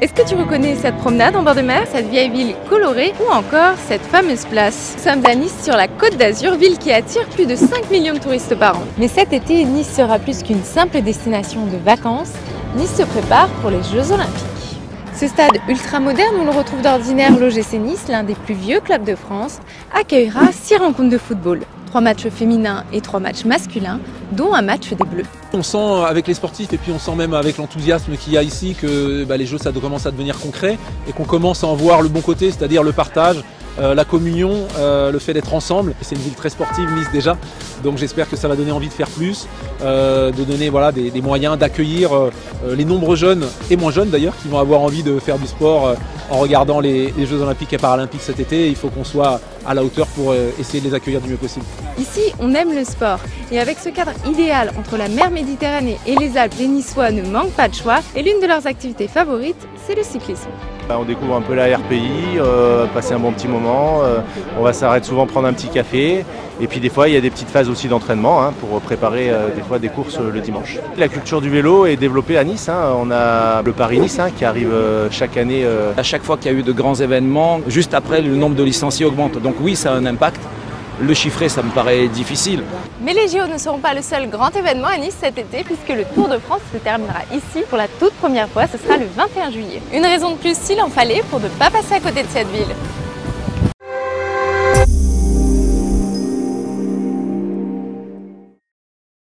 Est-ce que tu reconnais cette promenade en bord de mer, cette vieille ville colorée ou encore cette fameuse place? Nous sommes à Nice sur la Côte d'Azur, ville qui attire plus de 5 millions de touristes par an. Mais cet été, Nice sera plus qu'une simple destination de vacances. Nice se prépare pour les Jeux Olympiques. Ce stade ultra moderne où l'on retrouve d'ordinaire l'OGC Nice, l'un des plus vieux clubs de France, accueillera 6 rencontres de football. 3 matchs féminins et 3 matchs masculins, dont un match des Bleus. On sent avec les sportifs et puis on sent même avec l'enthousiasme qu'il y a ici que les jeux ça commence à devenir concret et qu'on commence à en voir le bon côté, c'est-à-dire le partage, la communion, le fait d'être ensemble. C'est une ville très sportive, Nice déjà, donc j'espère que ça va donner envie de faire plus, de donner des moyens d'accueillir les nombreux jeunes et moins jeunes d'ailleurs qui vont avoir envie de faire du sport en regardant les Jeux Olympiques et Paralympiques cet été. Il faut qu'on soit à la hauteur pour essayer de les accueillir du mieux possible. Ici, on aime le sport et avec ce cadre idéal entre la mer Méditerranée et les Alpes, les Niçois ne manquent pas de choix et l'une de leurs activités favorites, c'est le cyclisme. On découvre un peu la RPI, passer un bon petit moment, on va s'arrêter souvent prendre un petit café et puis des fois il y a des petites phases aussi d'entraînement pour préparer des fois des courses le dimanche. La culture du vélo est développée à Nice, on a le Paris-Nice qui arrive chaque année. À chaque fois qu'il y a eu de grands événements, juste après le nombre de licenciés augmente, donc oui ça a un impact. Le chiffrer, ça me paraît difficile. Mais les JO ne seront pas le seul grand événement à Nice cet été puisque le Tour de France se terminera ici pour la toute première fois, ce sera le 21 juillet. Une raison de plus s'il en fallait pour ne pas passer à côté de cette ville.